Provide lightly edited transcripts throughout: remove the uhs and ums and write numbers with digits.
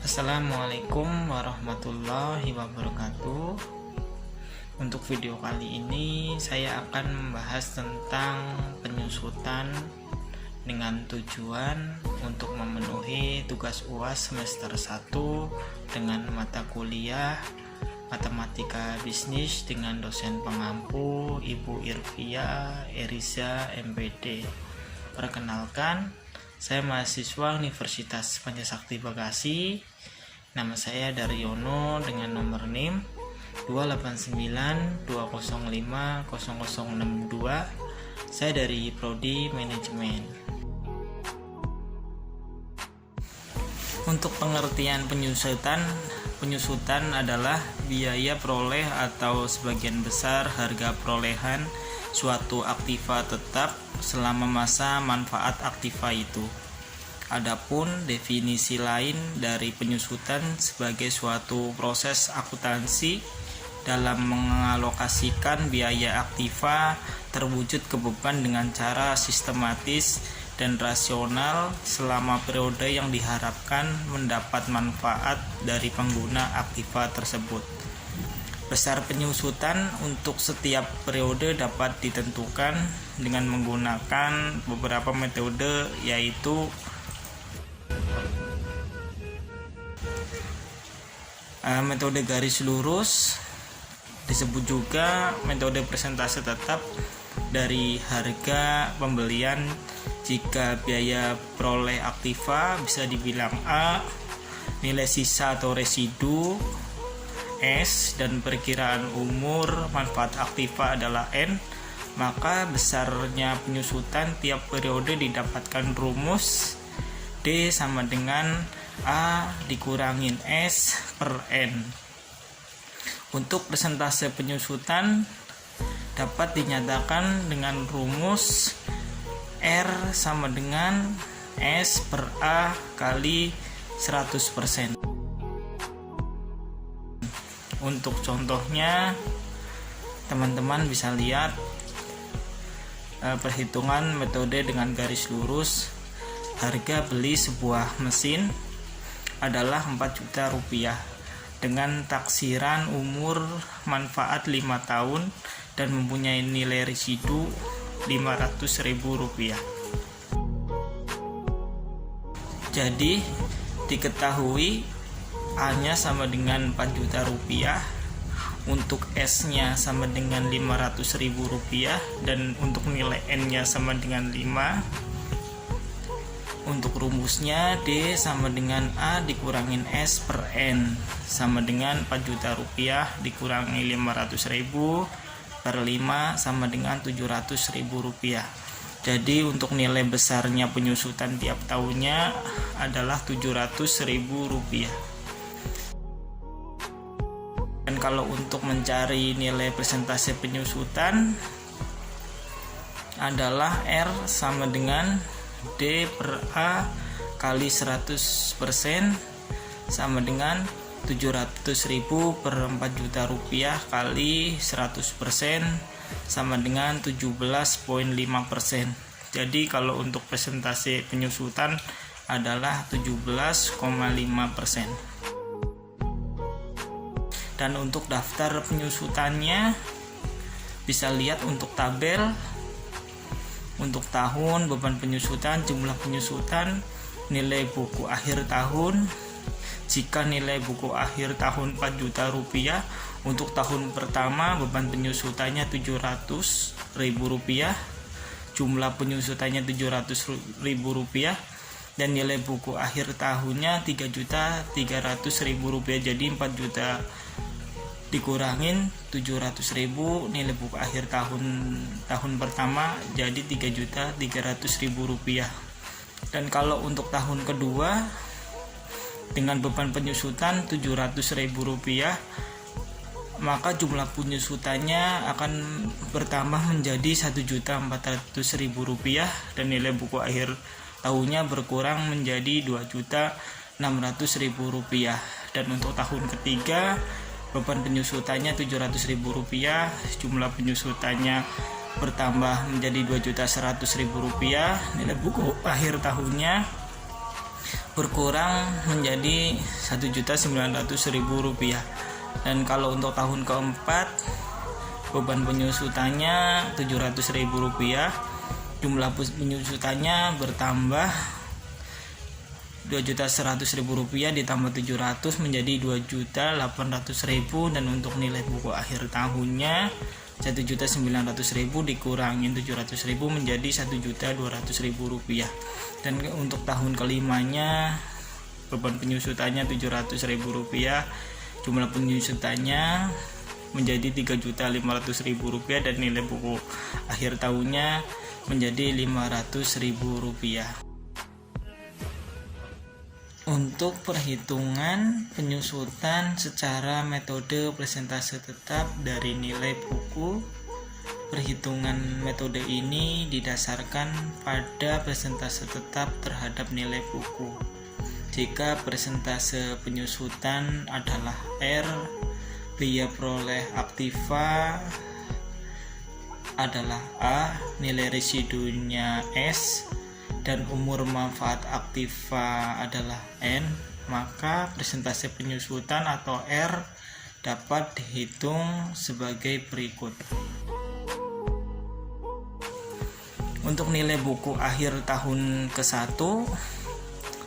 Assalamualaikum warahmatullahi wabarakatuh. Untuk video kali ini saya akan membahas tentang penyusutan dengan tujuan untuk memenuhi tugas UAS semester 1 dengan mata kuliah Matematika Bisnis dengan dosen pengampu Ibu Irvia Eriza MPD. Perkenalkan, saya mahasiswa Universitas Pancasakti Bekasi. Nama saya Daryono dengan nomor NIM 28920500062. Saya dari Prodi Manajemen. Untuk pengertian penyusutan adalah biaya peroleh atau sebagian besar harga perolehan suatu aktiva tetap selama masa manfaat aktiva itu. Adapun definisi lain dari penyusutan sebagai suatu proses akuntansi dalam mengalokasikan biaya aktiva terwujud ke beban dengan cara sistematis dan rasional selama periode yang diharapkan mendapat manfaat dari pengguna aktiva tersebut. Besar penyusutan untuk setiap periode dapat ditentukan dengan menggunakan beberapa metode, yaitu metode garis lurus, disebut juga metode persentase tetap dari harga pembelian jika biaya peroleh aktiva bisa dibilang A, nilai sisa atau residu S, dan perkiraan umur manfaat aktiva adalah N, maka besarnya penyusutan tiap periode didapatkan rumus D sama dengan A dikurangin S per N. Untuk persentase penyusutan dapat dinyatakan dengan rumus R sama dengan S per A kali 100%. Untuk contohnya, teman-teman bisa lihat perhitungan metode dengan garis lurus. Harga beli sebuah mesin adalah 4 juta rupiah dengan taksiran umur manfaat 5 tahun dan mempunyai nilai residu 500.000 rupiah. Jadi diketahui A-nya sama dengan 4 juta rupiah, untuk S-nya sama dengan 500.000 rupiah, dan untuk nilai N-nya sama dengan 5. Untuk rumusnya D sama dengan A dikurangin S per N sama dengan 4 juta rupiah dikurangi 500.000 per 5 sama dengan 700.000 rupiah. Jadi untuk nilai besarnya penyusutan tiap tahunnya adalah 700.000 rupiah. Dan kalau untuk mencari nilai persentase penyusutan adalah R sama dengan D per A kali 100% sama dengan 700.000 per 4 juta rupiah kali 100% sama dengan 17,5%. Jadi kalau untuk persentase penyusutan adalah 17,5%. Dan untuk daftar penyusutannya bisa lihat untuk tabel. Untuk tahun, beban penyusutan, jumlah penyusutan, nilai buku akhir tahun. Jika nilai buku akhir tahun 4 juta rupiah, untuk tahun pertama beban penyusutannya 700.000 rupiah, jumlah penyusutannya 700.000 rupiah, dan nilai buku akhir tahunnya 3.300.000 rupiah. Jadi 4 juta dikurangin 700.000 nilai buku akhir tahun pertama jadi 3.300.000 rupiah. Dan kalau untuk tahun kedua dengan beban penyusutan 700.000 rupiah, maka jumlah penyusutannya akan bertambah menjadi 1.400.000 rupiah dan nilai buku akhir tahunnya berkurang menjadi 2.600.000 rupiah. Dan untuk tahun ketiga beban penyusutannya 700.000 rupiah, jumlah penyusutannya bertambah menjadi 2.100.000 rupiah, nilai buku akhir tahunnya berkurang menjadi Rp1.900.000. Dan kalau untuk tahun keempat beban penyusutannya Rp700.000, jumlah penyusutannya bertambah Rp2.100.000 ditambah 700 menjadi Rp2.800.000. Dan untuk nilai buku akhir tahunnya Rp1.900.000 dikurangin 700.000 menjadi Rp1.200.000. Dan untuk tahun kelimanya beban penyusutannya Rp700.000, jumlah penyusutannya menjadi Rp3.500.000 dan nilai buku akhir tahunnya menjadi Rp500.000. Untuk perhitungan penyusutan secara metode presentase tetap dari nilai buku, perhitungan metode ini didasarkan pada presentase tetap terhadap nilai buku. Jika presentase penyusutan adalah R, biaya peroleh aktiva adalah A, nilai residunya S, dan umur manfaat aktiva adalah N, maka presentase penyusutan atau R dapat dihitung sebagai berikut. Untuk nilai buku akhir tahun ke-1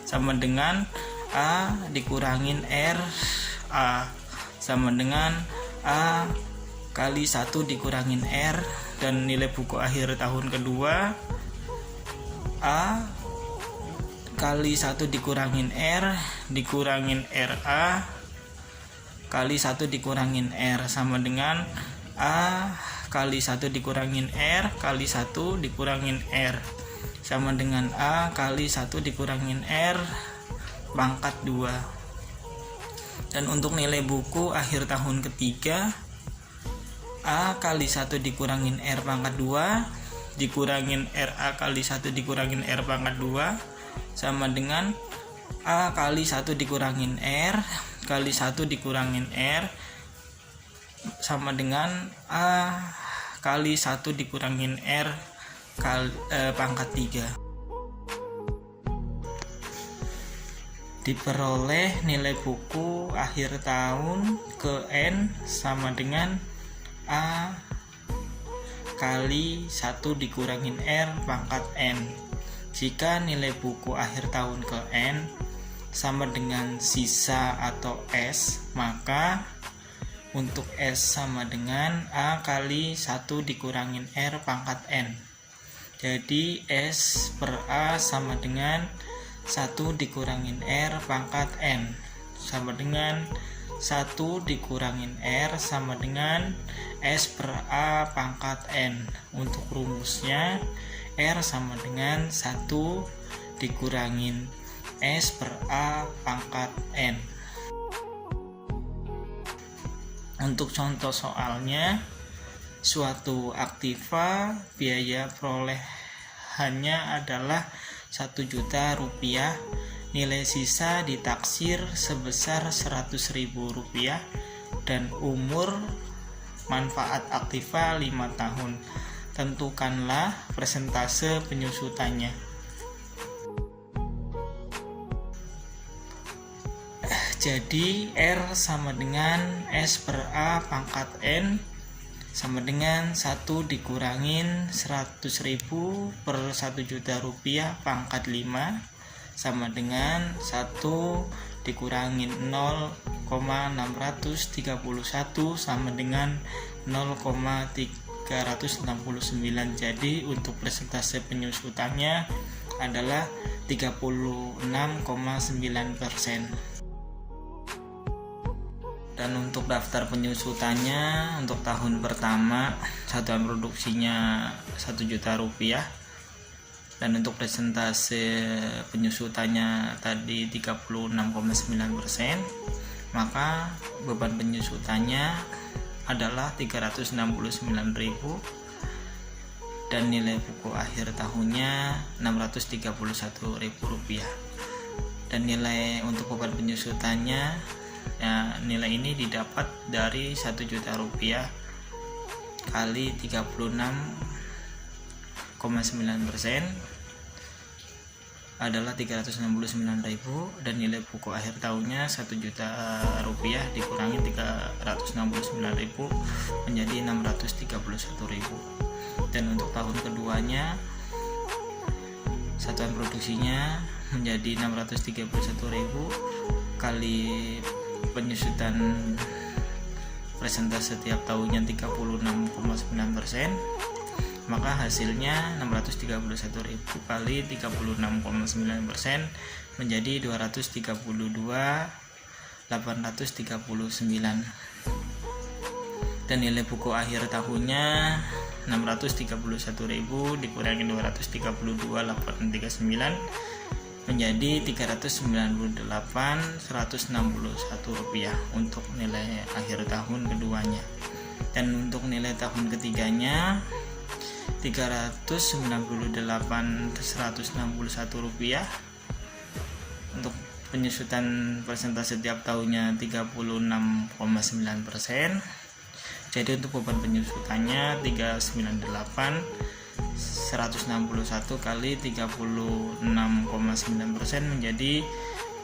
sama dengan A dikurangin R, A sama dengan A kali 1 dikurangin R, dan nilai buku akhir tahun kedua A kali 1 dikurangin R dikurangin RA kali 1 dikurangin R sama dengan A kali 1 dikurangin R kali 1 dikurangin R sama dengan A kali 1 dikurangin R pangkat 2. Dan untuk nilai buku akhir tahun ketiga, A kali 1 dikurangin R pangkat 2 dikurangin RA kali 1 dikurangin R pangkat 2 sama dengan A kali 1 dikurangin R kali 1 dikurangin R sama dengan A kali 1 dikurangin R pangkat 3. Diperoleh nilai buku akhir tahun ke N sama dengan A kali 1 dikurangin R pangkat N. Jika nilai buku akhir tahun ke N sama dengan sisa atau S, maka untuk S sama dengan A kali 1 dikurangin R pangkat N. Jadi S per A sama dengan 1 dikurangin R pangkat N sama dengan 1 dikurangin R sama dengan S per A pangkat N. Untuk rumusnya R sama dengan 1 dikurangin S per A pangkat N. Untuk contoh soalnya, suatu aktiva biaya perolehannya adalah Rp1.000.000, nilai sisa ditaksir sebesar Rp100.000 dan umur manfaat aktiva 5 tahun. Tentukanlah persentase penyusutannya. Jadi R sama dengan S per A pangkat N sama dengan 1 dikurangin 100.000 per Rp1.000.000 pangkat 5 sama dengan 1 dikurangin 0,631 sama dengan 0,369. Jadi untuk persentase penyusutannya adalah 36,9%. Dan untuk daftar penyusutannya untuk tahun pertama satuan produksinya Rp1.000.000, dan untuk persentase penyusutannya tadi 36,9%, maka beban penyusutannya adalah Rp369.000 dan nilai buku akhir tahunnya Rp631.000. Dan nilai untuk beban penyusutannya, nilai ini didapat dari Rp1.000.000 kali 36,9% adalah 369.000 dan nilai buku akhir tahunnya 1 juta rupiah dikurangi 369.000 menjadi 631.000. Dan untuk tahun keduanya satuan produksinya menjadi 631.000 kali penyusutan persentase setiap tahunnya 36,9%, maka hasilnya 631.000 kali 36,9% menjadi 232.839. Dan nilai buku akhir tahunnya 631.000 dikurangi 232.839 menjadi 398.161 rupiah untuk nilai akhir tahun keduanya. Dan untuk nilai tahun ketiganya 398.161 rupiah untuk penyusutan persentase setiap tahunnya 36,9%. Jadi untuk beban penyusutannya 398.161 kali 36,9% menjadi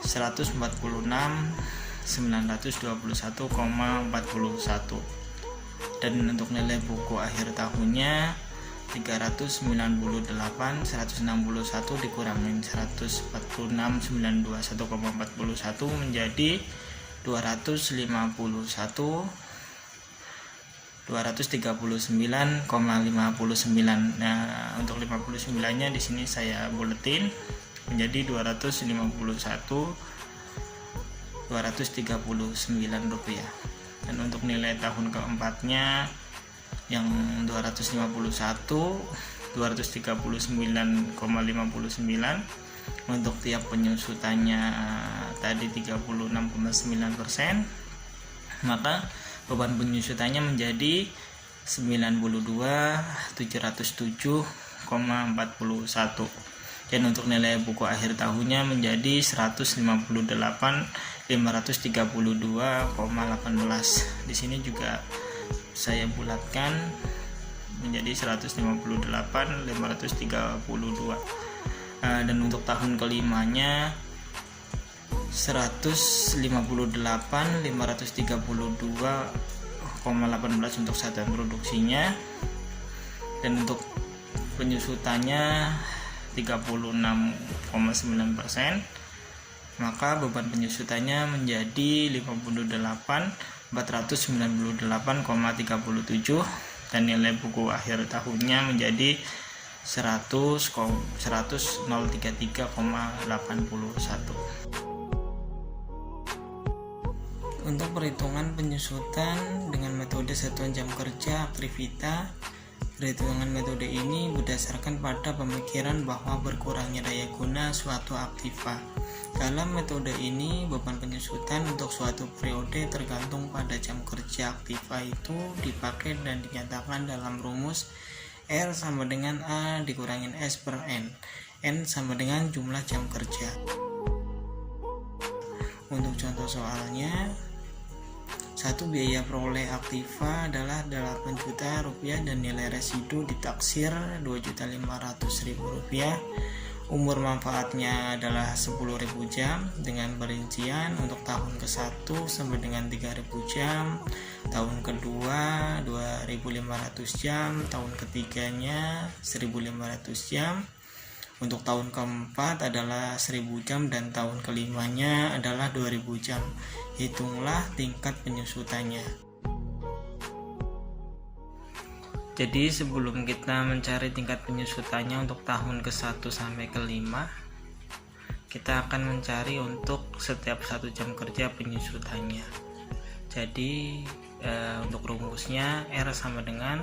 146.921,41. Dan untuk nilai buku akhir tahunnya 398.161 dikurangin 146.921,41 menjadi 239,59. Nah, untuk 59-nya di sini saya buletin menjadi 239 rupiah. Dan untuk nilai tahun keempatnya yang 239,59 untuk tiap penyusutannya tadi 36,9%, maka beban penyusutannya menjadi 92.707,41. Dan untuk nilai buku akhir tahunnya menjadi 158.532,18. Di sini juga saya bulatkan menjadi 158.532. Dan untuk tahun kelimanya 158.532,18 untuk satuan produksinya, dan untuk penyusutannya 36,9%, maka beban penyusutannya menjadi 58.498,37 dan nilai buku akhir tahunnya menjadi 100.033,81. Untuk perhitungan penyusutan dengan metode satuan jam kerja aktivita, perhitungan metode ini berdasarkan pada pemikiran bahwa berkurangnya daya guna suatu aktiva. Dalam metode ini, beban penyusutan untuk suatu periode tergantung pada jam kerja aktiva itu dipakai dan dinyatakan dalam rumus R sama dengan A dikurangin S per N. N sama dengan jumlah jam kerja. Untuk contoh soalnya, satu biaya peroleh aktiva adalah 8 juta rupiah dan nilai residu ditaksir 2.500.000 rupiah. Umur manfaatnya adalah 10.000 jam dengan perincian untuk tahun ke-1 sampai dengan 3.000 jam, tahun kedua 2.500 jam, tahun ketiganya 1.500 jam, untuk tahun keempat adalah 1.000 jam dan tahun kelimanya adalah 2.000 jam. Hitunglah tingkat penyusutannya. Jadi sebelum kita mencari tingkat penyusutannya untuk tahun ke-1 sampai ke-5, kita akan mencari untuk setiap 1 jam kerja penyusutannya. Jadi untuk rumusnya R sama dengan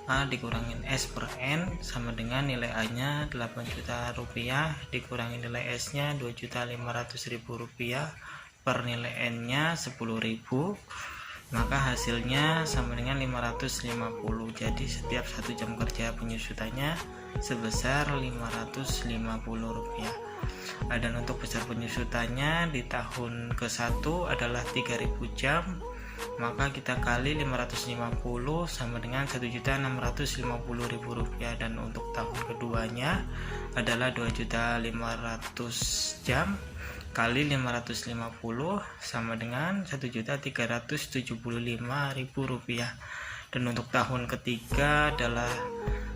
A dikurangin S per N sama dengan nilai A nya 8 juta rupiah dikurangi nilai S nya 2.500.000 rupiah per nilai N nya 10.000, maka hasilnya sama dengan 550. Jadi setiap 1 jam kerja penyusutannya sebesar 550 rupiah. Dan untuk besar penyusutannya di tahun ke-1 adalah 3.000 jam, maka kita kali 550 sama dengan Rp1.650.000, dan untuk tahun keduanya adalah 2.500.000 jam kali 550 sama dengan Rp1.375.000, dan untuk tahun ketiga adalah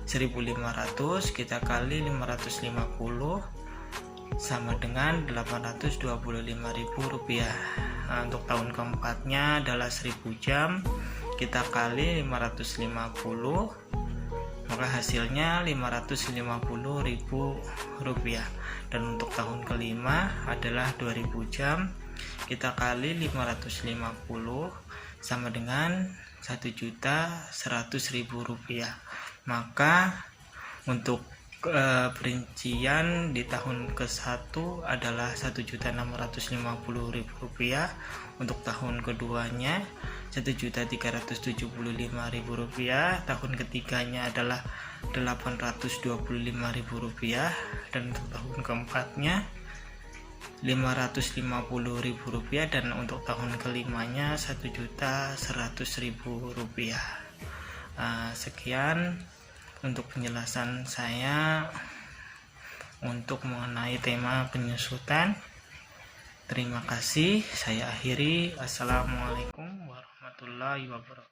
1.500, kita kali 550 sama dengan Rp825.000. Nah, untuk tahun keempatnya adalah 1.000 jam, kita kali 550, maka hasilnya Rp550.000. Dan untuk tahun kelima adalah 2.000 jam, kita kali 550 sama dengan Rp1.100.000. Maka untuk perincian di tahun ke-1 adalah Rp1.650.000, untuk tahun keduanya Rp1.375.000, tahun ketiganya adalah Rp825.000, dan untuk tahun keempatnya Rp550.000, dan untuk tahun kelimanya Rp1.100.000. Sekian untuk penjelasan saya untuk mengenai tema penyusutan. Terima kasih, saya akhiri. Assalamualaikum warahmatullahi wabarakatuh.